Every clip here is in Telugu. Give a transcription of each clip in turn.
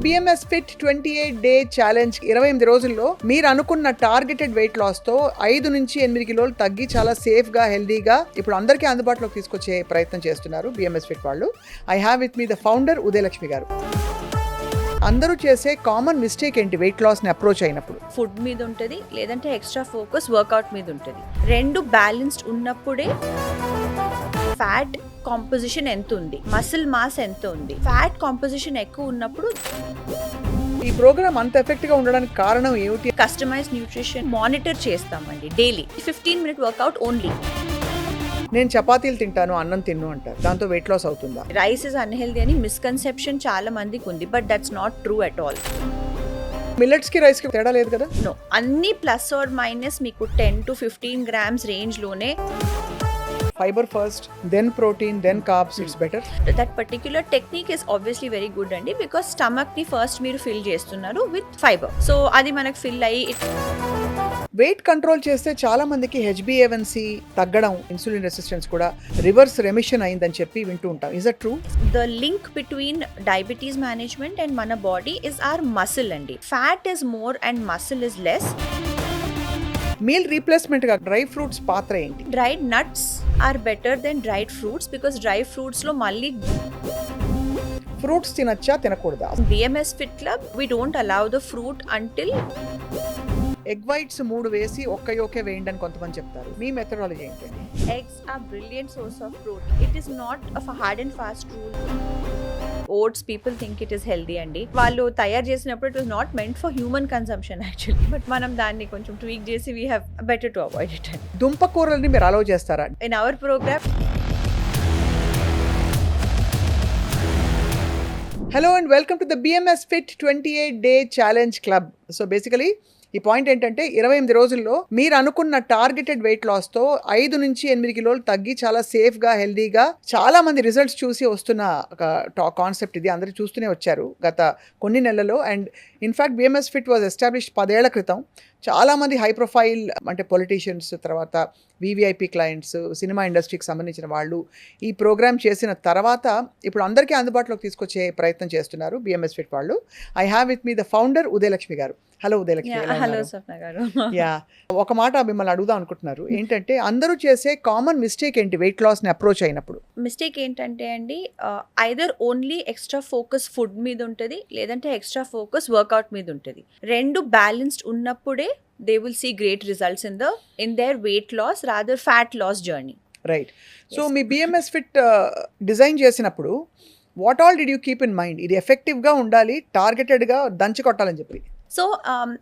BMS Fit 28 Day Challenge 28 రోజుల్లో మీరు అనుకున్న టార్గెటెడ్ వెయిట్ లాస్ తో 5 నుంచి 8 కిలోలు తగ్గి చాలా సేఫ్ గా హెల్దీగా ఇప్పుడు అందరికీ అందుబాటులోకి తీసుకొచ్చే ప్రయత్నం చేస్తున్నారు BMS Fit వాళ్ళు. I have with me the founder Udayalakshmi గారు. అందరూ చేసే కామన్ మిస్టేక్ ఏంటి వెయిట్ లాస్ ని అప్రోచ్ అయినప్పుడు? ఫుడ్ మీద ఉంటుంది, లేదంటే ఎక్స్ట్రా ఫోకస్ వర్కౌట్ మీద ఉంటుంది. రెండు బ్యాలెన్స్డ్ ఉన్నప్పుడే ఫ్యాట్ కాంపోజిషన్ ఎంత ఉంది, మసిల్ మాస్ ఎంత ఉంది, ఫ్యాట్ కాంపోజిషన్ ఎక్కువ ఉన్నప్పుడు ఈ ప్రోగ్రామ్ అంత ఎఫెక్ట్ గా ఉండడానికి కారణం ఏమిటి? కస్టమైజ్ న్యూట్రిషన్ మానిటర్ చేస్తామండి డైలీ. 15-minute workout only. నేను చపాతీలు తింటాను, అన్నం తిన్ను అంటారు, దాంతో వెయిట్ లాస్ అవుతుందా? రైస్ ఇస్ అన్హెల్దీ అని మిస్కన్సెప్షన్ చాలా మందికి ఉంది, but that's not true at all. Millets కి రైస్ కి తేడా లేదు కదా? నో, అన్ని ప్లస్ ఆర్ మైనస్ మీకు 10 to 15 grams రేంజ్ లోనే. Fibre first, then protein, then carbs, it's better. That particular technique is obviously very good అండి, బికాస్ స్టమక్ ని ఫస్ట్ మీరు ఫిల్ చేస్తున్నారు విత్ ఫైబర్. సో అది మనకు ఫిల్ అయ్యి వెయిట్ కంట్రోల్ చేస్తే చాలా మందికి HbA1c తగ్గడం, ఇన్సులిన్ రెసిస్టెన్స్ కూడా రివర్స్ రెమిషన్ అయిందని చెప్పి వింటూ ఉంటాం. Is that true? The link between diabetes management and మన బాడీ ఇస్ ఆర్ మసిల్ అండి. Fat is more and muscle is less. Meal replacement గా డ్రై ఫ్రూట్స్ పాత్ర ఏంటి? Dried nuts are better than dried fruits, because dry fruits లో మళ్ళీ ఫ్రూట్స్ తినచ్చా తినకూడదా? BMS Fit Club we don't allow the fruit until egg whites 3 వేసి ఒకే వేయండి అని కొంతమంది చెప్తారు. మీ మెథడాలజీ ఏంటండి? eggs are brilliant source of protein. It is not a hard and fast rule. Oats, people think it is healthy అండి. వాళ్ళు తయారు చేసినప్పుడు it was not meant for human consumption actually, but మనం దాన్ని కొంచెం ట్వీక్ చేసి we have better to avoid it. దుంప కూరల్ని మీరు అలౌ చేస్తారా? In our program. Hello and welcome to the BMS Fit 28 Day Challenge Club. So basically ఈ పాయింట్ ఏంటంటే 28 రోజుల్లో మీరు అనుకున్న టార్గెటెడ్ వెయిట్ లాస్ తో 5 నుంచి 8 కిలోలు తగ్గి చాలా సేఫ్ గా హెల్దీగా చాలా మంది రిజల్ట్స్ చూసి వస్తున్న ఒక కాన్సెప్ట్ ఇది. అందరూ చూస్తూనే వచ్చారు గత కొన్ని నెలల్లో. And in fact BMS Fit was established 10 ఏళ్ల క్రితం. చాలామంది హై ప్రొఫైల్ అంటే పొలిటీషియన్స్, తర్వాత VVIP క్లయింట్స్, సినిమా ఇండస్ట్రీకి సంబంధించిన వాళ్ళు ఈ ప్రోగ్రామ్ చేసిన తర్వాత ఇప్పుడు అందరికీ అందుబాటులోకి తీసుకొచ్చే ప్రయత్నం చేస్తున్నారు BMS Fit వాళ్ళు. I have with me the founder Udayalakshmi గారు. హలో ఉదయలక్ష్మి. హలో స్వప్న గారు. యా, ఒక మాట మిమ్మల్ని అడుగుదాం అనుకుంటున్నారు. ఏంటంటే అందరూ చేసే కామన్ మిస్టేక్ ఏంటి వెయిట్ లాస్ ని అప్రోచ్ అయినప్పుడు? మిస్టేక్ ఏంటంటే అండి, either only extra focus food మీద ఉంటుంది, లేదంటే ఎక్స్ట్రా ఫోకస్ వర్కౌట్ మీద ఉంటుంది. రెండు బ్యాలెన్స్డ్ ఉన్నప్పుడే they will see great results in their weight loss, rather fat loss journey. Right. So me BMS Fit design చేసినప్పుడు what all did you keep in mind? ఇది ఎఫెక్టివ్ గా ఉండాలి, టార్గెటెడ్ గా దంచి కొట్టాలని చెప్పి. సో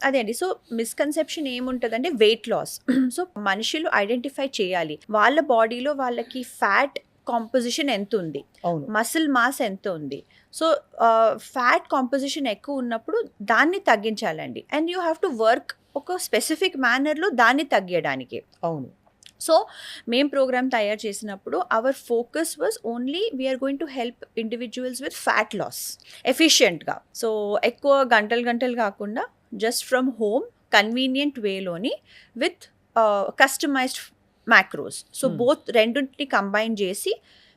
అదే అండి. సో మిస్కన్సెప్షన్ ఏముంటుందంటే వెయిట్ లాస్. సో మనుషులు ఐడెంటిఫై చేయాలి వాళ్ళ బాడీలో వాళ్ళకి ఫ్యాట్ కాంపోజిషన్ ఎంత ఉంది, మసిల్ మాస్ ఎంత ఉంది. సో ఫ్యాట్ కాంపోజిషన్ ఎక్కువ ఉన్నప్పుడు దాన్ని తగ్గించాలండి. And you have to work ఒక స్పెసిఫిక్ మేనర్లో దాన్ని తగ్గించడానికి. అవును. సో మేము ప్రోగ్రామ్ తయారు చేసినప్పుడు our focus was only we're going to help individuals with fat loss ఎఫిషియెంట్గా. సో ఎక్కువ గంటలు కాకుండా జస్ట్ ఫ్రమ్ హోమ్ కన్వీనియంట్ వేలోని with customised macros. So both రెండింటిని కంబైన్ చేసి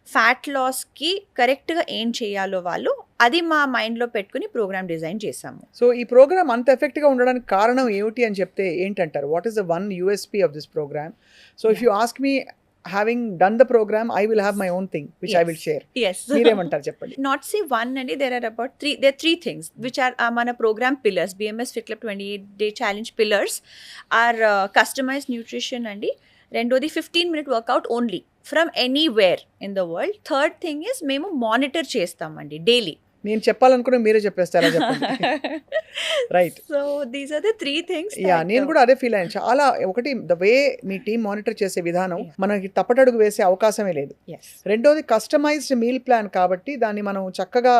ఫ్యాట్ లాస్కి కరెక్ట్గా ఏం చేయాలో వాళ్ళు అది మా మైండ్లో పెట్టుకుని ప్రోగ్రామ్ డిజైన్ చేసాము. సో ఈ ప్రోగ్రామ్ అంత ఎఫెక్ట్గా ఉండడానికి కారణం ఏమిటి అని చెప్తే ఏంటంటారు? What is the one USP of this programme? So if you ask me, having done the program, I will have my own thing which I will share. Yes. మీరేమంటారు చెప్పండి? Not say one and there are about three things which are మన program pillars. BMS Fit Club 28 Day Challenge pillars are customized nutrition అండి. రెండోది 15-minute workout only from anywhere in the world. Third thing is మేము మానిటర్ చేస్తామండి డైలీ. నేను చెప్పాలనుకున్నా మీరే చెప్పేస్తారా చెప్పండి. Right. So these are the three things. Yeah, నేను కూడా అదే ఫీల్ అయ్యాను. చాలా ఒకటి ద వే మీ టీం మానిటర్ చేసే విధానం మనకి తప్పటడుగు వేసే అవకాశమే లేదు. రెండోది కస్టమైజ్డ్ మీల్ ప్లాన్ కాబట్టి దాన్ని మనం చక్కగా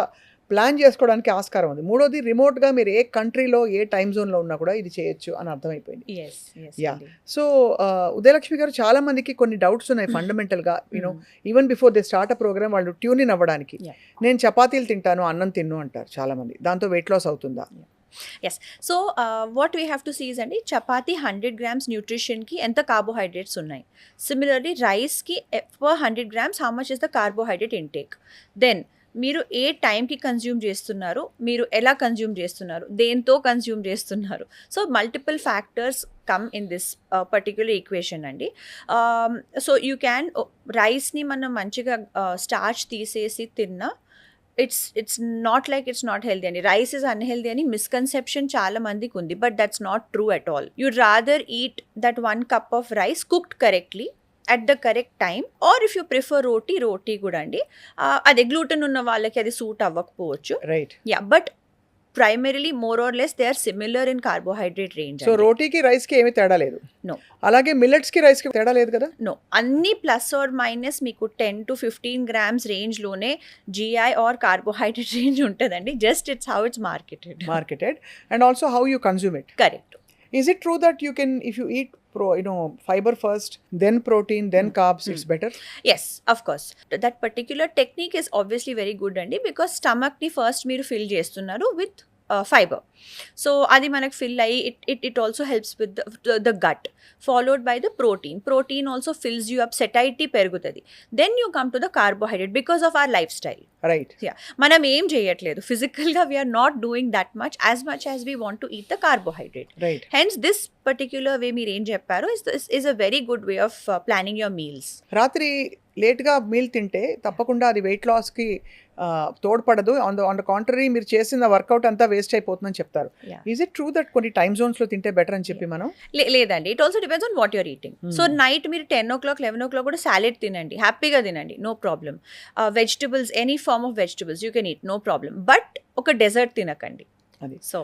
ప్లాన్ చేసుకోవడానికి ఆస్కారం ఉంది. మూడోది రిమోట్గా మీరు ఏ కంట్రీలో ఏ టైమ్ జోన్లో ఉన్నా కూడా ఇది చేయొచ్చు అని అర్థమైపోయింది. యా. సో ఉదయలక్ష్మి గారు, చాలా మందికి కొన్ని డౌట్స్ ఉన్నాయి ఫండమెంటల్గా. You know even before they start a programme వాళ్ళు ట్యూన్ ఇన్ అవ్వడానికి. నేను చపాతీలు తింటాను, అన్నం తిన్ను అంటారు చాలా మంది, దాంతో వెయిట్ లాస్ అవుతుందా? Yes. So what we have to see is అండి, చపాతీ 100 grams న్యూట్రిషన్కి ఎంత కార్బోహైడ్రేట్స్ ఉన్నాయి. సిమిలర్లీ రైస్కి per 100 grams how much is the carbohydrate intake. Then మీరు ఏ టైంకి కన్జ్యూమ్ చేస్తున్నారు, మీరు ఎలా కన్జ్యూమ్ చేస్తున్నారు, దేంతో కన్జ్యూమ్ చేస్తున్నారు. So multiple factors come in this particular equation అండి. సో యూ క్యాన్ రైస్ని మనం మంచిగా స్టార్చ్ తీసేసి తిన్నా it's not like it's not healthy అండి. రైస్ ఇస్ అన్హెల్దీ అని మిస్కన్సెప్షన్ చాలా మందికి ఉంది, but that's not true at all. You'd rather eat that 1 cup of rice cooked correctly at the correct time, or if you prefer roti కూడా అండి. అదే గ్లూటెన్ ఉన్న వాళ్ళకి అది సూట్ అవ్వకపోవచ్చు. Right. Yeah, but primarily more or less they are similar in carbohydrate range. So రోటీకి రైస్కి ఏమీ తేడా లేదు. నో. అలాగే మిల్లెట్స్కి రైస్కి తేడా లేదు కదా. నో, అన్ని ప్లస్ ఆర్ మైనస్ మీకు 10 to 15 grams రేంజ్లోనే జిఐ ఆర్ కార్బోహైడ్రేట్ రేంజ్ ఉంటుందండి. Just it's how it's marketed and also how you consume it. Correct. Is it true that you can, if you eat fiber first, then protein, then carbs, it's better? Yes, of course. That particular technique is obviously very good అండి, because stomach ని first మీరు fill చేస్తున్నారు with fiber. So అది మనకు fill అయ్యి it also helps with the gut, followed by the protein also fills you up, satiety పెరుగుతుంది. Then you come to the carbohydrate because of our lifestyle. Right. Yeah, మనం ఏం చేయట్లేదు ఫిజికల్గా, we are not doing that much as we want to eat the carbohydrate. Right. Hence this particular way మీరు ఏం చెప్పారో is a very good way of planning your meals. రాత్రి లేట్గా మీల్ తింటే తప్పకుండా అది వెయిట్ లాస్కి తోడ్పడదు. ఆన్ ద కాంట్రరీ మీరు చేసిన వర్కౌట్ అంతా వేస్ట్ అయిపోతుందని చెప్తారు. ఈజ్ ఇట్ ట్రూ దట్ కొన్ని టైమ్ జోన్స్లో తింటే బెటర్ అని చెప్పి మనం? లేదండి, it also depends on what you're eating. So night మీరు 10 o'clock 11 o'clock కూడా సాలెడ్ తినండి, హ్యాపీగా తినండి, no problem. Vegetables, any form of vegetables you can eat, no problem. But ఒక డెజర్ట్ తినకండి. అది so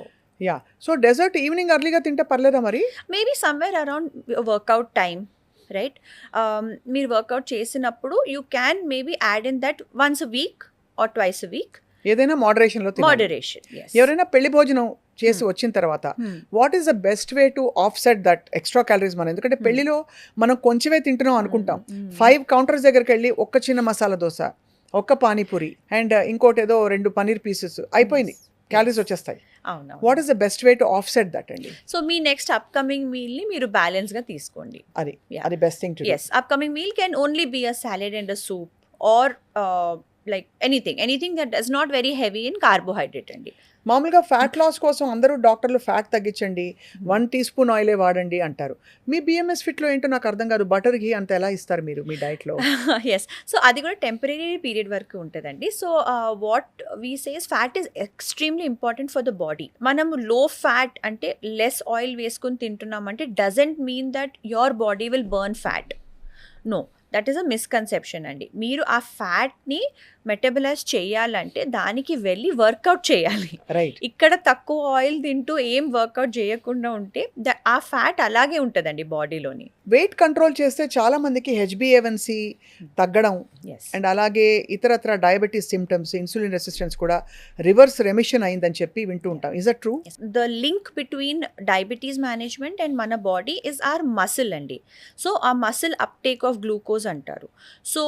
yeah. So dessert evening అర్లీగా తింటే పర్లేదా మరి? Maybe somewhere around workout time, right? మీరు వర్కౌట్ చేసినప్పుడు you can maybe add in that once a week or twice a week. ఏదైనా మోడరేషన్లో తినాలి. Moderation, yes. ఎవరైనా పెళ్లి భోజనం చేసి వచ్చిన తర్వాత what is the best way to offset that extra calories? మనం ఎందుకంటే పెళ్లిలో మనం కొంచెమే తింటున్నాం అనుకుంటాం. 5 counters దగ్గరికి వెళ్ళి ఒక్క చిన్న మసాలా దోశ, ఒక్క పానీపూరి అండ్ ఇంకోటి ఏదో 2 పన్నీర్ పీసెస్ అయిపోయింది, క్యాలరీస్ వచ్చేస్తాయి. అవును. What is the best way to offset that అండి? సో మీ నెక్స్ట్ అప్కమింగ్ మీల్ని మీరు బ్యాలెన్స్గా తీసుకోండి. అది best thing to. Yes, upcoming meal can only be a salad and a soup or like anything that is not very heavy in carbohydrate అండి. మామూలుగా ఫ్యాట్ లాస్ కోసం అందరూ డాక్టర్లు ఫ్యాట్ తగ్గించండి, 1 teaspoon ఆయిలే వాడండి అంటారు. మీ బిఎంఎస్ ఫిట్లో ఏంటో నాకు అర్థం కాదు, బటర్ ఘీ అంత ఎలా ఇస్తారు మీరు మీ డైట్లో? ఎస్, సో అది కూడా టెంపరీ పీరియడ్ వరకు ఉంటుందండి. So what we say fat is ఎక్స్ట్రీమ్లీ ఇంపార్టెంట్ ఫర్ ద బాడీ. మనం లో ఫ్యాట్ అంటే లెస్ ఆయిల్ వేసుకుని తింటున్నామంటే doesn't mean that your body will burn fat. No, that is a misconception అండి. మీరు ఆ ఫ్యాట్ని మెటబలైజ్ చేయాలంటే దానికి వెళ్ళి వర్కౌట్ చేయాలి. రైట్. ఇక్కడ తక్కువ ఆయిల్ తింటూ ఏం వర్కౌట్ చేయకుండా ఉంటే ఆ ఫ్యాట్ అలాగే ఉంటుందండి బాడీలోని. వెయిట్ కంట్రోల్ చేస్తే చాలా మందికి HbA1c తగ్గడం అండ్ అలాగే ఇతరత్ర డయాబెటీస్ సిమ్టమ్స్, ఇన్సులిన్ రెసిస్టెన్స్ కూడా రివర్స్ రెమిషన్ అయిందని చెప్పి వింటూ ఉంటాం. Is that true? The link between diabetes management and మన బాడీ ఇస్ ఆర్ మసిల్ అండి. సో ఆ మసిల్ అప్టేక్ ఆఫ్ గ్లూకోజ్ అంటారు. So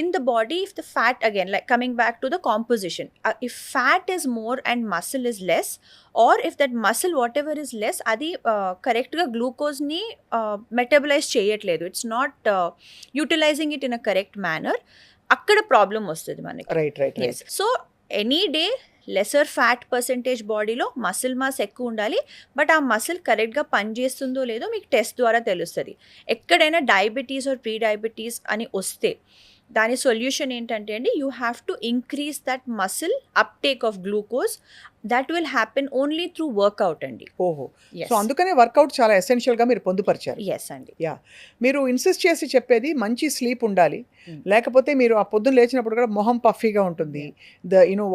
in the body if the fat again like coming back to the composition, if fat is more and muscle is less, or if that muscle whatever is less adi correct ga glucose ni metabolize cheyatledu, it's not utilizing it in a correct manner, akkada problem vastadi manaki. Right. Yes, so any day lesser fat percentage బాడీలో మసిల్ మాస్ ఎక్కువ ఉండాలి. బట్ ఆ మసిల్ కరెక్ట్గా పనిచేస్తుందో లేదో మీకు టెస్ట్ ద్వారా తెలుస్తుంది. ఎక్కడైనా డయాబెటీస్ ఆర్ ప్రీ డయాబెటీస్ అని వస్తే దాని సొల్యూషన్ ఏంటంటే అండి, you have to increase that muscle uptake of glucose. That will happen only through workout అండి. ఓహో, సో అందుకనే వర్కౌట్ చాలా ఎసెన్షియల్గా మీరు పొందుపరిచారు. ఎస్ అండి. యా, మీరు ఇన్సిస్ట్ చేసి చెప్పేది మంచి స్లీప్ ఉండాలి, లేకపోతే మీరు ఆ పొద్దున్న లేచినప్పుడు కూడా మొహం పఫీగా ఉంటుంది,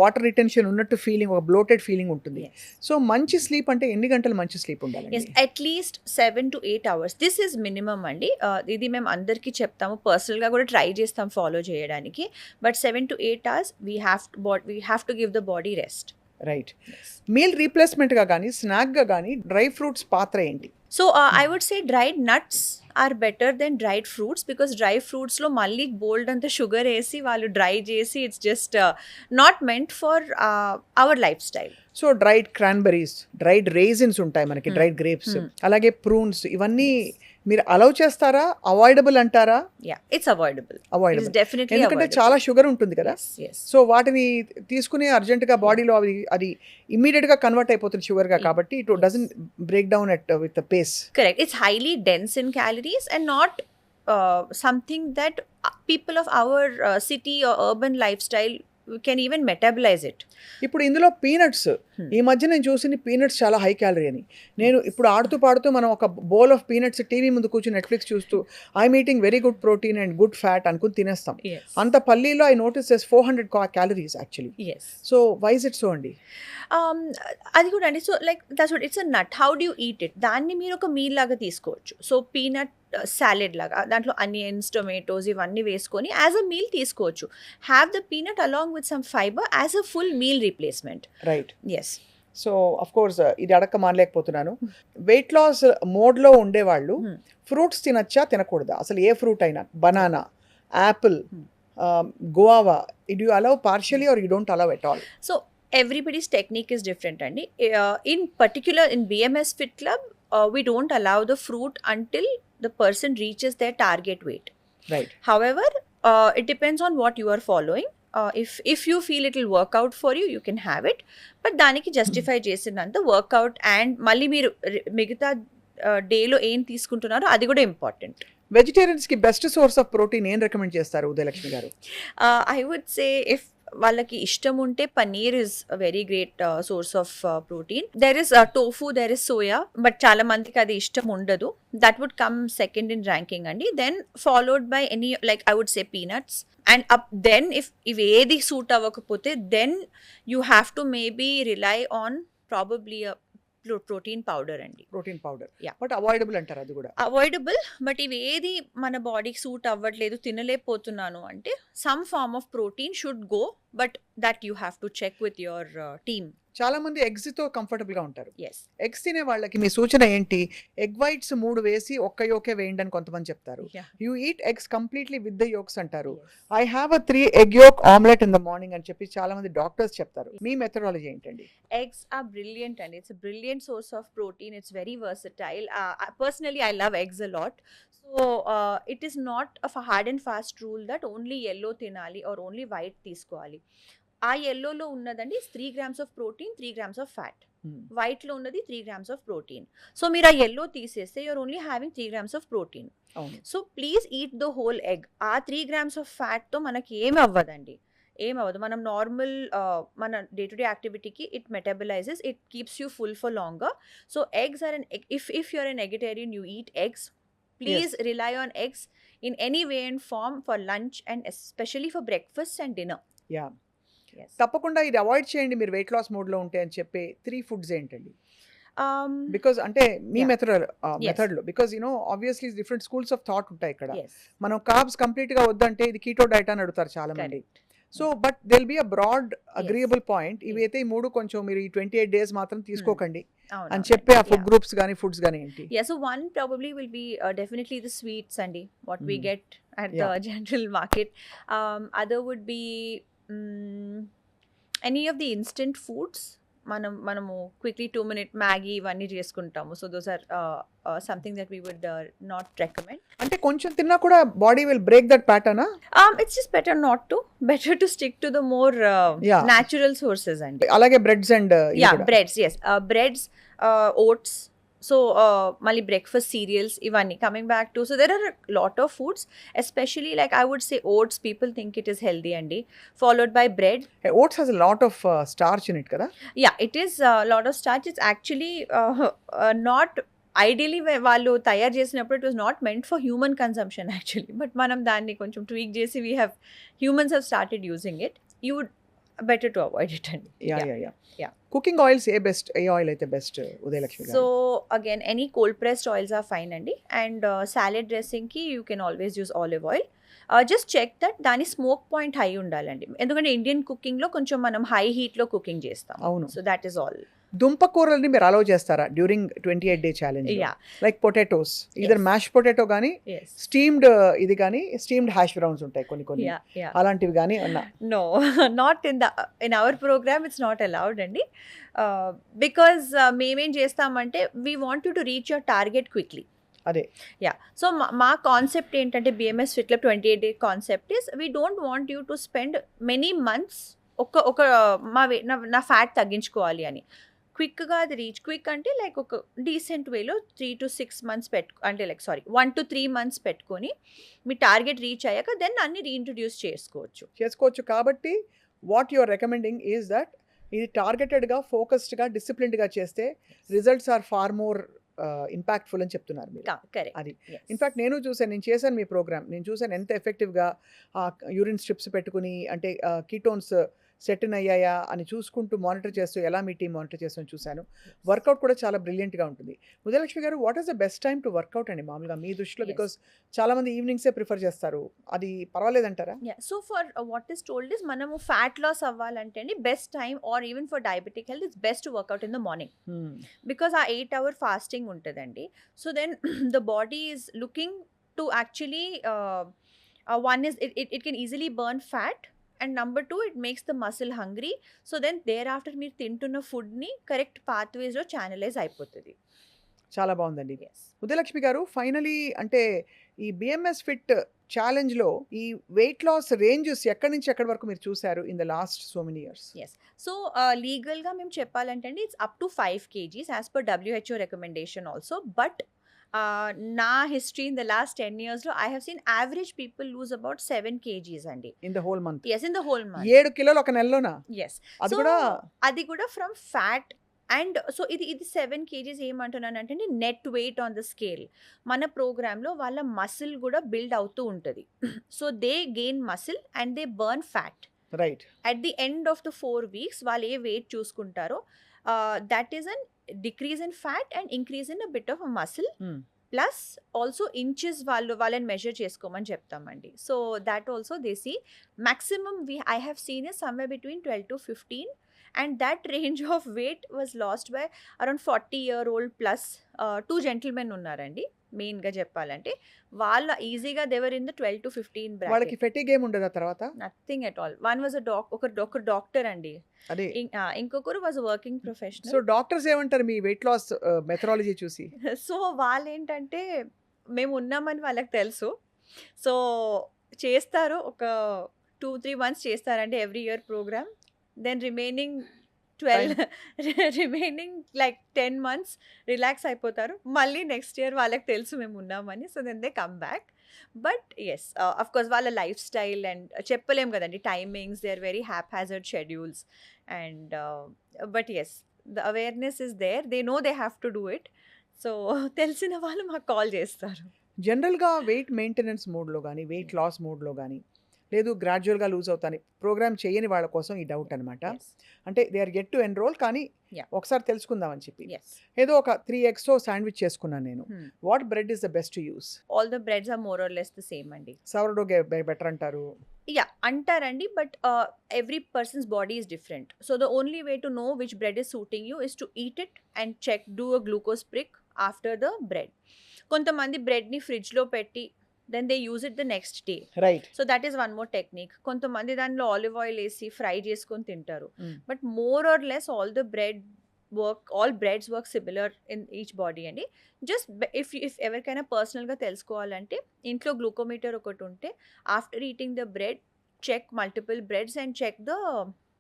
వాటర్ రిటెన్షన్ ఉన్నట్టు ఫీలింగ్, ఒక బ్లోటెడ్ ఫీలింగ్ ఉంటుంది. సో మంచి స్లీప్ అంటే ఎన్ని గంటలు మంచి స్లీప్ ఉండాలి? At least 7 to 8 hours. This is minimum అండి. ఇది మేము అందరికీ చెప్తాము, పర్సనల్గా కూడా ట్రై చేస్తాం ఫాలో చేయడానికి. But 7 to 8 hours we have to give the body rest. Right. Meal రీప్లేస్మెంట్గా కానీ స్నాక్గా కానీ డ్రై ఫ్రూట్స్ పాత్ర ఏంటి? So I would say dried nuts are better than dried fruits, because dry ఫ్రూట్స్లో మళ్ళీ బోల్డ్ అంత షుగర్ వేసి వాళ్ళు డ్రై చేసి it's just not meant for our lifestyle. So dried cranberries, dried raisins ఉంటాయి మనకి, డ్రైడ్ గ్రేప్స్, అలాగే ప్రూన్స్, ఇవన్నీ మీరు అలౌ చేస్తారా? అవాయిడబుల్ అంటారా? It's avoidable. It's avoidable. Definitely ఎందుకంటే చాలా షుగర్ ఉంటుంది కదా. సో వాటిని తీసుకుని అర్జెంటుగా బాడీలో అది ఇమ్మీడియట్గా కన్వర్ట్ అయిపోతుంది షుగర్గా, కాబట్టి it doesn't break down at with the face. Correct. It's highly dense in calories and not something that people of our city or urban lifestyle can even metabolize it. ఇప్పుడు ఇందులో పీనట్స్, ఈ మధ్య నేను చూసిన పీనట్స్ చాలా హై క్యాలరీ అని. నేను ఇప్పుడు ఆడుతూ పాడుతూ మనం ఒక బౌల్ ఆఫ్ పీనట్స్ టీవీ ముందు కూర్చొని నెట్ఫ్లిక్స్ చూస్తూ I'm eating very good protein and good fat అనుకుని తినేస్తాం. అంత పల్లీలో I notice 400 calories actually. Yes. So why is it so అండి? అది కూడా అండి. So like that's what, it's a nut. How do you eat it? దాన్ని మీరు ఒక మీల్ లాగా తీసుకోవచ్చు. సో పీనట్ సాలెడ్ లాగా దాంట్లో అనియన్స్, టొమాటోస్ ఇవన్నీ వేసుకొని యాజ్ అ మీల్ తీసుకోవచ్చు. Have the peanut along with some fibre as a full meal replacement. Right. Yes. So of course ఇది అడక్క మానలేకపోతున్నాను. వెయిట్ లాస్ మోడ్లో ఉండేవాళ్ళు ఫ్రూట్స్ తినచ్చా తినకూడదా? అసలు ఏ ఫ్రూట్ అయినా, banana, apple, guava, did you allow partially or you don't allow at all? So everybody's technique is different అండి. In particular in BMS Fit Club we don't allow the fruit until the person reaches their target weight. Right. However it depends on what you are following. If you feel it will work out for you, you can have it. But దానికి జస్టిఫై చేసినంత వర్కౌట్ అండ్ మళ్ళీ మీరు మిగతా డేలో ఏం తీసుకుంటున్నారో అది కూడా ఇంపార్టెంట్. వెజిటేరియన్స్కి బెస్ట్ సోర్స్ ఆఫ్ ప్రోటీన్ ఏం రికమెండ్ చేస్తారు ఉదయలక్ష్మి గారు? I would say if వాళ్ళకి ఇష్టం ఉంటే paneer is very great source of protein. There is tofu, there is soya, but చాలా మందికి అది ఇష్టం ఉండదు. That would come second in ranking అండి. Then followed by any like I would say peanuts and up then if ఏది సూట్ అవ్వకపోతే then you have to maybe rely on probably protein powder అండి. Protein powder. Yeah. But avoidable అంటారు అది కూడా? అవాయిడబుల్, బట్ ఇవి ఏది మన బాడీకి సూట్ అవ్వట్లేదు, తినలేకపోతున్నాను అంటే some form of protein should go, but that you have to check with your team. చాలా మంది ఎగ్స్ తో కంఫర్టబుల్ గా ఉంటారు. ఎస్. ఎగ్స్ తినే వాళ్ళకి మీ సూచన ఏంటి? ఎగ్ వైట్స్ 3 వేసి ఒక్క యోకే వేయండి అని కొంతమంది చెప్తారు. You eat eggs completely with the yolks అంటారు. I have a 3 egg yolk omelette in the morning అని చెప్పి చాలా మంది డాక్టర్స్ చెప్తారు. మీ మెథడాలజీ ఏంటండి? Eggs are brilliant and it's a brilliant source of protein. It's very versatile. Personally, I love eggs a lot. So it is not a hard and fast rule that only yellow తినాలి or only white తీసుకోవాలి. ఆ yellowలో ఉన్నదండి 3 grams of protein, 3 grams of fat. వైట్లో ఉన్నది 3 grams of protein. సో మీరు ఆ yellow తీసేస్తే you're only having 3 grams of protein. So please eat the whole egg. ఆ 3 grams of fatతో మనకి ఏమి అవ్వదండి, ఏమవ్వదు. మనం నార్మల్ మన డే టు డే యాక్టివిటీకి it metabolises, it keeps you full for longer. So eggs are if you are an eggetarian, you eat eggs. Please rely on eggs in any way and form for lunch and especially for breakfast and dinner. Yeah. Yes. తప్పకుండా ఇది అవాయిడ్ చేయండి మీరు వెయిట్ లాస్ మోడ్లో ఉంటే అని చెప్పే 3 foods ఏంటండి? బికాజ్ అంటే మీ మెథడ్లో, because you know obviously different schools of thought ఉంటాయి ఇక్కడ. మనం కార్బ్స్ కంప్లీట్గా వద్దంటే ఇది కీటో డైట్ అని అడుగుతారు చాలా మంది. So but they'll be a broad agreeable point. ఇవి అయితే ఈ 3 కొంచెం మీరు ఈ 28 days మాత్రం తీసుకోకండి అని చెప్పి ఆ ఫుడ్ గ్రూప్స్ కానీ ఫుడ్స్ కానీ ఏంటి? So one probably will be definitely the sweets అండి, what we get at the general market. Other would be any of the instant foods. మనము క్విక్లీ 2-minute మ్యాగీ ఇవన్నీ చేసుకుంటాము. So those are something that we would not recommend. అంటే కొంచెం తిన్నా కూడా body will break that pattern. It's just better to stick to the more natural sources అండి. అలాగే breads and breads, breads, oats. So మళ్ళీ బ్రేక్ఫాస్ట్ సీరియల్స్ ఇవన్నీ coming back to. So there are lot of foods, especially like I would say oats. People think it is healthy అండి, followed by bread. Oats has a lot of starch in it కదా? Yeah, it is lot of starch. It's actually not ideally వాళ్ళు తయారు చేసినప్పుడు it was not meant for human consumption actually, but మనం దాన్ని కొంచెం ట్వీక్ చేసి humans have started using it. You would better to avoid it అండి. కుకింగ్ ఆయిల్స్ ఏ ఆయిల్ అయితే best Udayalakshmi garu? So again any cold pressed oils are fine అండి. And salad డ్రెస్సింగ్కి you can always use olive oil. Just check that దాని స్మోక్ పాయింట్ హై ఉండాలండి, ఎందుకంటే ఇండియన్ కుకింగ్లో కొంచెం మనం హై హీట్లో కుకింగ్ చేస్తాం. అవును. So that is all. దుంప కూరల్ని మీరు అలౌ చేస్తారా during 28 day challenge? Like potatoes, either mash potato కానీ స్టీమ్డ్ ఇది కానీ స్టీమ్డ్ హ్యాష్ బ్రౌన్స్ ఉంటాయి కొన్ని అలాంటివి కానీ ఉన్నా? No, not in our programme it's not allowed అండి. బికాజ్ మేమేం చేస్తామంటే we want to reach your target quickly. అదే. యా. సో మా కాన్సెప్ట్ ఏంటంటే BMS fit club 28 day concept is we don't want you to spend many months ఒక నా ఫ్యాట్ తగ్గించుకోవాలి అని. క్విక్గా అది క్విక్ అంటే లైక్ ఒక డీసెంట్ వేలో 3 to 6 months అంటే లైక్ 1 to 3 months పెట్టుకొని మీ టార్గెట్ రీచ్ అయ్యాక దెన్ అన్ని రీఇంట్రడ్యూస్ చేసుకోవచ్చు. కాబట్టి what you are recommending is that ఇది టార్గెటెడ్గా, ఫోకస్డ్గా, డిసిప్లిన్డ్గా చేస్తే results are far more impactful అని చెప్తున్నారు మీరు. కరెక్ట్. అది ఇన్ఫ్యాక్ట్ నేను చేశాను మీ ప్రోగ్రామ్. నేను చూసాను ఎంత ఎఫెక్టివ్గా యూరిన్ స్ట్రిప్స్ పెట్టుకుని అంటే కీటోన్స్ సెట్ ఇన్ అయ్యాయా అని చూసుకుంటూ మానిటర్ చేస్తూ ఎలా మీ టీం మానిటర్ చేస్తూ చూశాను. వర్కౌట్ కూడా చాలా బ్రిలియంట్గా ఉంటుంది. ఉదయలక్ష్మి గారు, what is the best time to workout అండి మామూలుగా మీ దృష్టిలో? బికాస్ చాలా మంది ఈవినింగ్సే ప్రిఫర్ చేస్తారు, అది పర్వాలేదంటారా? So for what is told is మనము ఫ్యాట్ లాస్ అవ్వాలంటే అండి best time or even for diabetic health it's best workout in the morning, because ఆ 8 hour ఫాస్టింగ్ ఉంటుందండి. So then the body is looking to actually one is it can easily burn fat, and number 2 it makes the muscle hungry. So then thereafter మీరు తింటున్న ఫుడ్ని కరెక్ట్ పాత్వేస్లో ఛానలైజ్ అయిపోతుంది. చాలా బాగుందండి. ఎస్. ఉదయలక్ష్మి గారు, ఫైనలీ అంటే ఈ బిఎంఎస్ ఫిట్ ఛాలెంజ్లో ఈ వెయిట్ లాస్ రేంజెస్ ఎక్కడి నుంచి ఎక్కడి వరకు మీరు చూసారు in the last so many years? Yes. So లీగల్గా మేము చెప్పాలంటే అండి it's up to 5 kgs as per WHO recommendation also. But నా హిస్టరీ ఇన్ ద లాస్ట్ 10 yearsలో I have seen average people lose about 7 kgs అండి. In the whole month? Yes, in the whole month. 7 కిలోలు ఒక నెలలోనా? ఎస్. అది కూడా ఫ్రమ్ ఫ్యాట్. అండ్ సో ఇది 7 kgs ఏమంటున్నానంటే అండి net weight on the scale. మన ప్రోగ్రాంలో వాళ్ళ మసిల్ కూడా బిల్డ్ అవుతూ ఉంటుంది. So they gain muscle and they burn fat. Right. At the end of the 4 weeks వాళ్ళు ఏ వెయిట్ చూసుకుంటారో that is an decrease in fat and increase in a bit of muscle. Plus also inches వాళ్ళని మెజర్ చేసుకోమని చెప్తామండి. So that also they see maximum I have seen is somewhere between 12 to 15, and that range of weight was lost by around 40-year-old plus. 2 gentlemen ఉన్నారండి మెయిన్గా చెప్పాలంటే. వాళ్ళ ఈజీగా దేవర్ ఇన్ ద 12 to 15 వాళ్ళకి బ్రాకెట్. ఫెటిగ్ ఏమి ఉండదు ఆ తర్వాత? Nothing at all. One was ఒక డాక్టర్ అండి, అదే. ఇంకొకరు was working so professional. Doctors ఏమంటారు మీ వెయిట్ లాస్ మెథడాలజీ చూసి? సో వాళ్ళేంటంటే మేము ఉన్నామని వాళ్ళకి తెలుసు. సో చేస్తారు, ఒక 2-3 months చేస్తారండి every year programme. Then remaining 10 months relax అయిపోతారు. మళ్ళీ నెక్స్ట్ ఇయర్ వాళ్ళకి తెలుసు మేము ఉన్నామని. So then they come back. But yes, of course వాళ్ళ లైఫ్ స్టైల్ అండ్ చెప్పలేం కదండి, timings, they are very haphazard schedules. And but yes, the awareness is there, they know they have to do it. So తెలిసిన వాళ్ళు మాకు కాల్ చేస్తారు. జనరల్గా వెయిట్ మెయింటెనెన్స్ మోడ్లో కానీ, వెయిట్ లాస్ మోడ్లో కానీ, లేదు గ్రాడ్యువల్గా లూజ్ అవుతాను ప్రోగ్రామ్ చేయని వాళ్ళ కోసం ఈ డౌట్ అనమాట. అంటే they are get to enrol, కానీ Yeah. ఒకసారి తెలుసుకుందామని చెప్పి Yes. ఏదో ఒక 3 eggs శాండ్విచ్ చేసుకున్నాను నేను. What bread is the best to use? All the breads are more or less the same అండి. సౌర్డో బెటర్ అంటారు. యా అంటారండి, but every person's body is different. So the only way to know which bread is suiting you is to eat it and check, do a glucose prick after the bread. కొంతమంది బ్రెడ్ని ఫ్రిడ్జ్లో పెట్టి then they use it the next day. Right. So that is one more technique. కొంతమంది దానిలో ఆలివ్ ఆయిల్ వేసి ఫ్రై చేసుకొని తింటారు. But more or less all breads work similar in each body అండి. జస్ట్ ఇఫ్ ఎవరికైనా పర్సనల్గా తెలుసుకోవాలంటే ఇంట్లో గ్లూకోమీటర్ ఒకటి ఉంటే after eating the bread check multiple breads and check the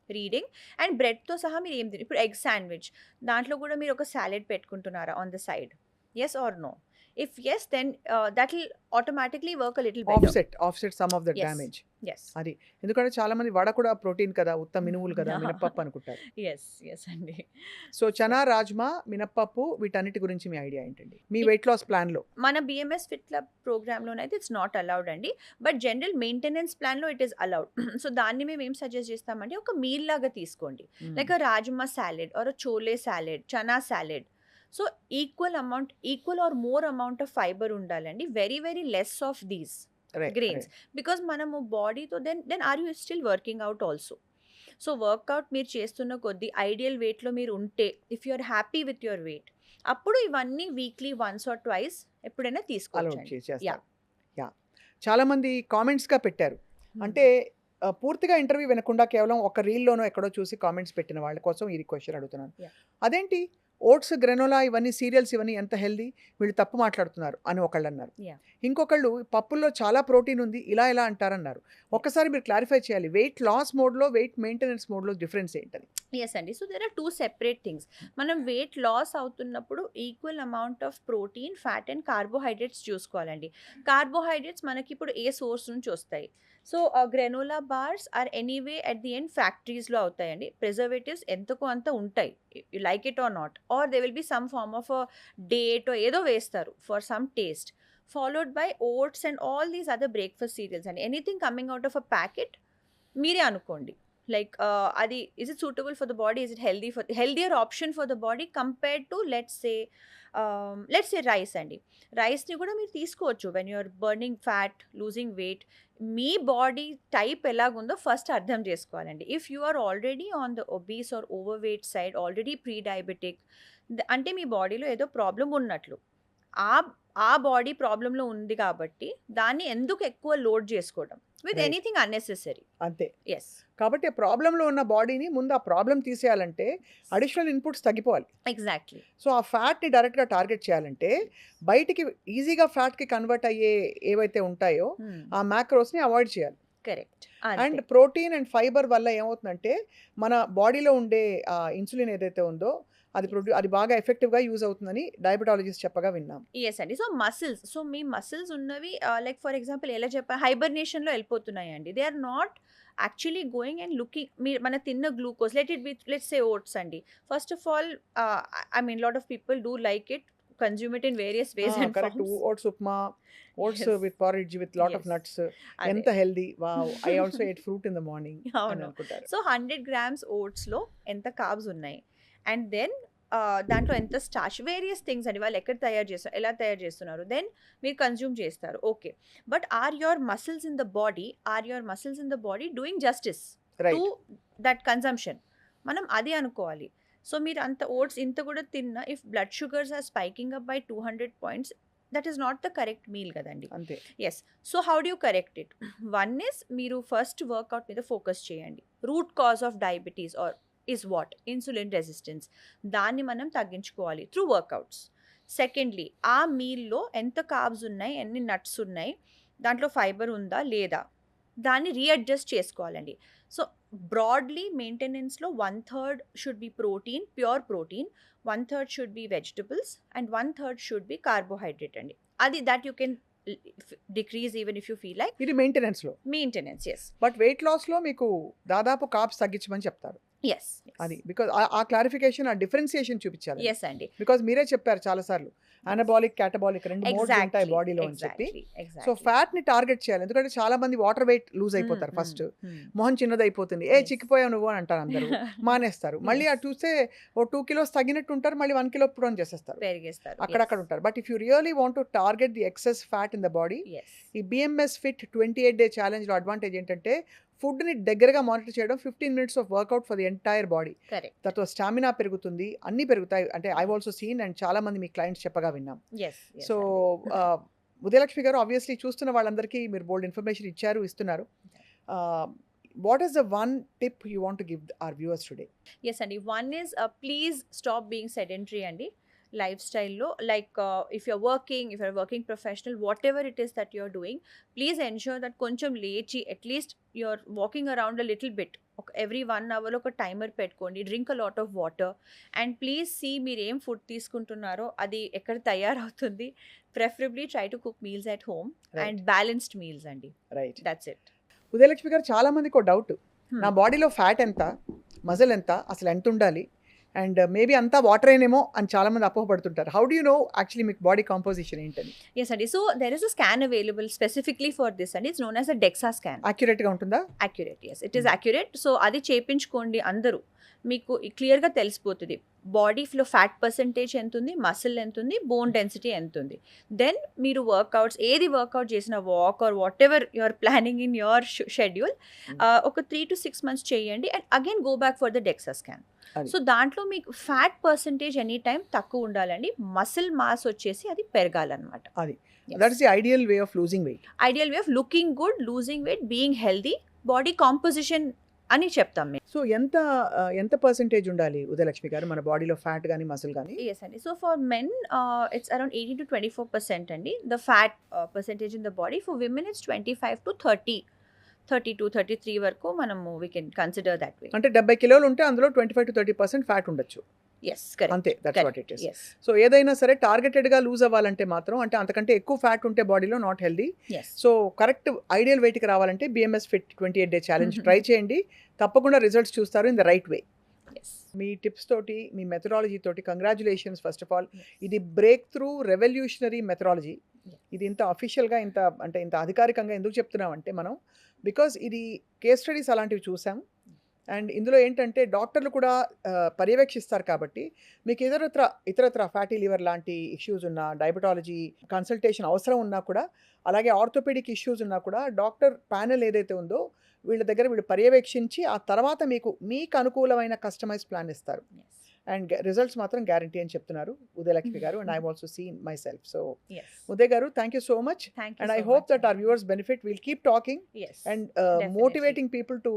reading. And బ్రెడ్తో సహా మీరు ఏం తిని, ఇప్పుడు ఎగ్ శాండ్విచ్ దాంట్లో కూడా మీరు ఒక సాలెడ్ పెట్టుకుంటున్నారా on the side? Yes or no? If yes, then that will automatically work a little better. Offset some of the Yes. damage. Yes. అది ఎందుకంటే చాలా మంది వడ కూడా ప్రోటీన్ కదా, ఉత్త మినువులు కదా, మినపప్పు అనుకుంటారు. Yes అండి. సో చనా, రాజ్మా, మినపప్పు వీటన్నిటి గురించి మీ ఐడియా ఏంటండి మీ వెయిట్ లాస్ ప్లాన్లో? మన బిఎంఎస్ ఫిట్ క్లబ్ ప్రోగ్రామ్లోనైతే ఇట్స్ నాట్ అలౌడ్ అండి, బట్ జనరల్ మెయింటెనెన్స్ ప్లాన్లో ఇట్ ఈస్ అలౌడ్. సో దాన్ని మేము ఏం సజెస్ట్ చేస్తామంటే ఒక మీల్ లాగా తీసుకోండి, like a rajma salad or chole salad, chana salad. So equal or more amount of fibre ఉండాలండి, very very less of these grains. Because మనము బాడీతో then are you still working out also. So workout మీరు చేస్తున్న కొద్దీ ఐడియల్ వెయిట్లో మీరు ఉంటే, if you are happy with your weight, అప్పుడు ఇవన్నీ వీక్లీ 1 or 2 ఎప్పుడైనా తీసుకోవచ్చు. యా, చాలా మంది కామెంట్స్గా పెట్టారు. అంటే పూర్తిగా ఇంటర్వ్యూ వినకుండా కేవలం ఒక రీల్లోనో ఎక్కడో చూసి కామెంట్స్ పెట్టిన వాళ్ళ కోసం ఈ క్వశ్చన్ అడుగుతున్నాను. Yeah. అదేంటి ఓట్స్, గ్రెనోలా ఇవన్నీ సీరియల్స్ ఇవన్నీ ఎంత హెల్దీ, వీళ్ళు తప్పు మాట్లాడుతున్నారు అని ఒకళ్ళు అన్నారు. Yeah. ఇంకొకళ్ళు పప్పుల్లో చాలా ప్రోటీన్ ఉంది ఇలా ఇలా అంటారన్నారు. ఒక్కసారి మీరు క్లారిఫై చేయాలి, వెయిట్ లాస్ మోడ్లో వెయిట్ మెయింటెనెన్స్ మోడ్లో డిఫరెన్స్ ఏంటని. ఎస్ అండి. So there are two separate things. మనం వెయిట్ లాస్ అవుతున్నప్పుడు equal amount of protein, fat and carbohydrates చూసుకోవాలండి. కార్బోహైడ్రేట్స్ మనకి ఇప్పుడు ఏ సోర్స్ నుంచి వస్తాయి? So granola bars or anyway at the end ఫ్యాక్టరీస్లో అవుతాయండి. ప్రిజర్వేటివ్స్ ఎంతకు అంత ఉంటాయి, you like it or not, or they will be some form of date ఏదో వేస్తారు for some taste, followed by oats and all these other breakfast cereals అండి. Anything coming out of a packet మీరే అనుకోండి like adi is it suitable for the body, is it healthier option for the body compared to let's say rice andi. Rice ni kuda meer teeskochu when you are burning fat, losing weight. మీ బాడీ టైప్ ఎలాగుందో ఫస్ట్ అర్థం చేసుకోవాలండి. If you are already on the obese or overweight side, already prediabetic అంటే మీ బాడీలో ఏదో ప్రాబ్లం ఉన్నట్లు. ఆ బాడీ ప్రాబ్లంలో ఉంది కాబట్టి దాన్ని ఎందుకు ఎక్కువ లోడ్ చేసుకోవడం విత్ Right. Anything unnecessary. అంతే. ఎస్, కాబట్టి ఆ ప్రాబ్లంలో ఉన్న బాడీని ముందు ఆ ప్రాబ్లం తీసేయాలంటే అడిషనల్ ఇన్పుట్స్ తగ్గిపోవాలి. ఎగ్జాక్ట్లీ. సో ఆ ఫ్యాట్ని డైరెక్ట్గా టార్గెట్ చేయాలంటే బయటికి ఈజీగా ఫ్యాట్కి కన్వర్ట్ అయ్యే ఏవైతే ఉంటాయో ఆ మ్యాక్రోస్ని అవాయిడ్ చేయాలి. Correct. And protein and fibre వల్ల ఏమవుతుందంటే మన బాడీలో ఉండే ఇన్సులిన్ ఏదైతే ఉందో అది బాగా ఎఫెక్టివ్గా యూజ్ అవుతుందని డయాబెటాలజిస్ట్ చెప్పగా విన్నాం. ఎస్ అండి. సో మసిల్స్, సో మీ మసిల్స్ ఉన్నవి లైక్ ఫర్ ఎగ్జాంపుల్ ఎలా చెప్పా హైబర్నేషన్లో వెళ్ళిపోతున్నాయి అండి. They are not actually going and looking. మీరు మన తిన్న గ్లూకోజ్ లెట్స్ సే ఓట్స్ అండి. First of all I mean lot of people do like it, consume it in various ways and correct. Oats upma, oats Yes. With porridge with lot of Yes. Nuts, ఎంత healthy. Wow, I also ate fruit in the morning అని అవును. అనుకుంటారు. సో 100 grams ఓట్స్లో ఎంత కార్బ్స్ ఉన్నాయి, అండ్ దెన్ దాంట్లో ఎంత స్టార్చ్, వేరియస్ థింగ్స్ అండి. వాళ్ళు ఎక్కడ ఎలా తయారు చేస్తున్నారు, దెన్ మీరు కన్జ్యూమ్ చేస్తారు. Okay, but are your muscles in the body doing justice right. To that consumption? మనం అది అనుకోవాలి. సో మీరు అంత ఓట్స్ ఇంత కూడా తిన్నా, if blood sugars are spiking up by 200 points, that is not the correct meal కదండి. అంతే. Yes. So how do correct it? One is మీరు ఫస్ట్ వర్కౌట్ మీద ఫోకస్ చేయండి. Root cause of diabetes are is what? Insulin resistance. దాన్ని మనం తగ్గించుకోవాలి త్రూ వర్కౌట్స్. సెకండ్లీ, ఆ మీల్లో ఎంత కార్బ్స్ ఉన్నాయి, ఎన్ని నట్స్ ఉన్నాయి, దాంట్లో ఫైబర్ ఉందా లేదా, దాన్ని రీఅడ్జస్ట్ చేసుకోవాలండి. సో బ్రాడ్లీ మెయింటెనెన్స్లో 1/3 should be protein, pure protein, 1/3 should be vegetables and 1/3 should be carbohydrate అండి. అది that you can decrease even if you feel like ఇది మెయింటెనెన్స్లో. మెయింటెనెన్స్. ఎస్, బట్ వెయిట్ లాస్లో మీకు దాదాపు కార్బ్స్ తగ్గించమని చెప్తారు. ఎస్, అది బికాజ్ ఆ క్లారిఫికేషన్, ఆ డిఫరెన్సియేషన్ చూపించాలి. ఎస్ అండి. బికాజ్ మీరే చెప్పారు చాలాసార్లు అనబాలిక్, క్యాటబాలిక్ రెండు మోడ్స్ ఉంటాయి బాడీలో అని చెప్పి. సో ఫ్యాట్ ని టార్గెట్ చేయాలి, ఎందుకంటే చాలా మంది వాటర్ వెయిట్ లూజ్ అయిపోతారు. ఫస్ట్ మొహం చిన్నది అయిపోతుంది, చిక్కిపోయావు నువ్వు అని అంటారు అందరూ, మానేస్తారు. మళ్ళీ ఆ చూస్తే ఓ 2 kilos తగ్గినట్టు ఉంటారు, మళ్ళీ 1 kilo పుట్ ఆన్ చేసేస్తారు, అక్కడక్కడ ఉంటారు. But if you really want to target the excess fat in the body, ఈ BMS ఫిట్ 28 day ఛాలెంజ్ లో అడ్వాంటేజ్ ఏంటంటే ఫుడ్ని దగ్గరగా మానిటర్ చేయడం, 15 minutes of work out for the entire body. దాంతో స్టామినా పెరుగుతుంది, అన్నీ పెరుగుతాయి. అంటే ఐ ఆల్సో సీన్ అండ్ చాలా మంది మీ క్లయింట్స్ చెప్పగా విన్నాం. సో ఉదయలక్ష్మి గారు, ఆబ్వియస్లీ చూస్తున్న వాళ్ళందరికీ మీరు బోల్డ్ ఇన్ఫర్మేషన్ ఇస్తున్నారు. What is the one tip you want to give our viewers today? Yes అండి. One is please stop being sedentary అండి లైఫ్ స్టైల్లో. Like if you're working professional, whatever it is that you're doing, please ensure that కొంచెం లేచి at least you're walking around a little bit. Every 1 hour ఒక టైమర్ పెట్టుకోండి. Drink a lot of water and please see మీరు ఏం ఫుడ్ తీసుకుంటున్నారో అది ఎక్కడ తయారవుతుంది. Preferably try to cook meals at home and balanced meals అండి. Right, that's it. Udayalakshmi garu, చాలా మందికి ఒక డౌట్, నా బాడీలో ఫ్యాట్ ఎంత, మజిల్ ఎంత, అసలు ఎంత ఉండాలి, అండ్ మేబీ అంతా వాటర్ అయినేమో అని చాలా మంది అపోహపడుతుంటారు. How do you know actually మీకు బాడీ కాంపోజిషన్ ఏంటని? ఎస్ అండి. So there is a scan available specifically for this అండి. It's known as a DEXA scan. యాక్యురేట్గా ఉంటుందా? Accurate, yes, it is accurate. So అది చేయించుకోండి అందరూ, మీకు క్లియర్గా తెలిసిపోతుంది బాడీలో ఫ్యాట్ పర్సంటేజ్ ఎంత ఉంది, మసిల్ ఎంత ఉంది, బోన్ డెన్సిటీ ఎంత ఉంది. దెన్ మీరు ఏది వర్కౌట్ చేసిన, walk or whatever you are planning in your schedule, ఒక 3 to 6 months చేయండి and again go back for the DEXA scan. So దాంట్లో మీకు ఫ్యాట్ పర్సంటేజ్ ఎనీ టైం తక్కువ ఉండాలండి, మసిల్ మాస్ వచ్చేసి అది పెరగాలన్నమాట. అది that is the ideal way of losing weight. Ideal way of looking good, losing weight, being healthy, body composition అని చెప్తాం మేము. సో ఎంత పర్సెంటేజ్ ఉండాలి ఉదయలక్ష్మి గారు మన బాడీలో ఫ్యాట్ కానీ మసిల్ కానీ? ఎస్ అండి. So for men it's around 18-24% అండి the fat percentage in the body. For women it's 25-30, 32-33 వరకు మనము we can consider that way. అంటే 70 కిలోలు ఉంటే అందులో 25-30% ఫ్యాట్ ఉండొచ్చు. Yes correct. అంతే, that's what it is. Yes so ఏదైనా సరే టార్గెటెడ్గా లూజ్ అవ్వాలంటే మాత్రం, అంటే అంతకంటే ఎక్కువ ఫ్యాట్ ఉంటే బాడీలో not healthy. Yes so correct ideal వెయిట్కి రావాలంటే BMS fit 28 day challenge try చేయండి, తప్పకుండా రిజల్ట్స్ చూస్తారు in the right way. Yes మీ టిప్స్ తోటి, మీ మెథడాలజీ తోటి కంగ్రాచులేషన్స్ ఫస్ట్ ఆఫ్ ఆల్. ఇది బ్రేక్ త్రూ రెవల్యూషనరీ మెథడాలజీ. ఇది ఇంత అఫీషియల్గా, ఇంత అధికారికంగా ఎందుకు చెప్తున్నామంటే మనం, బికాజ్ ఇది కేస్ స్టడీస్ అలాంటివి చూసాం. అండ్ ఇందులో ఏంటంటే డాక్టర్లు కూడా పర్యవేక్షిస్తారు కాబట్టి మీకు ఇతరత్ర ఫ్యాటీ లివర్ లాంటి ఇష్యూస్ ఉన్నా, డయాబెటాలజీ కన్సల్టేషన్ అవసరం ఉన్నా కూడా, అలాగే ఆర్థోపెడిక్ ఇష్యూస్ ఉన్నా కూడా డాక్టర్ ప్యానెల్ ఏదైతే ఉందో వీళ్ళు పర్యవేక్షించి ఆ తర్వాత మీకు అనుకూలమైన కస్టమైజ్ ప్లాన్ ఇస్తారు. అండ్ రిజల్ట్స్ మాత్రం గ్యారంటీ అని చెప్తున్నారు Udayalakshmi garu. And I also seen myself. So Uday garu, thank you so much. And I hope that our viewers benefit. We'll keep talking and motivating people to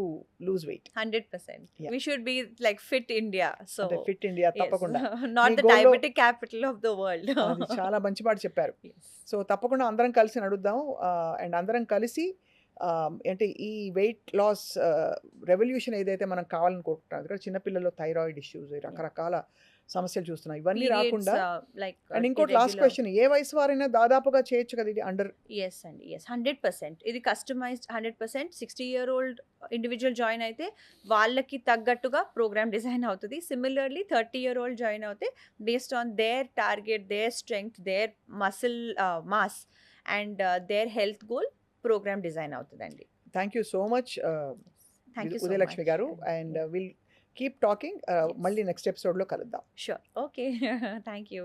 lose weight. 100%. Yeah. We should be like Fit India. So అంటే ఫిట్ ఇండియా yes. తప్పకుండా. Not మీ the goal లో- diabetic capital of the world. అది చాలా మంచి మాట చెప్పారు. Yes. సో తప్పకుండా అందరం కలిసి నడుద్దాం. అండ్ అందరం కలిసి అంటే ఈ వెయిట్ లాస్ రెవల్యూషన్ ఏదైతే మనం కావాలనుకుంటున్నాం, ఇక్కడ చిన్నపిల్లల్లో థైరాయిడ్ ఇష్యూస్, రకరకాల సమస్యలు చూస్తున్నాం, ఇవన్నీ Periods, రాకుండా. like అండ్ ఇంకోటి లాస్ట్ irregular. క్వశ్చన్, ఏ వయసు వారైనా దాదాపుగా చేయొచ్చు కదా ఇది అండర్? Yes అండి. ఎస్ 100%. ఇది కస్టమైజ్డ్ 100%. 60-year-old ఇండివిజువల్ జాయిన్ అయితే వాళ్ళకి తగ్గట్టుగా ప్రోగ్రామ్ డిజైన్ అవుతుంది. సిమిలర్లీ 30-year-old జాయిన్ అవుతే based on their target, their strength, their muscle mass and their health goal programme design అవుతుందండి. Thank you so much thank you so Udayalakshmi garu. And will keep talking. మళ్ళీ నెక్స్ట్ ఎపిసోడ్లో కలుద్దాం. షూర్. ఓకే. Thank you.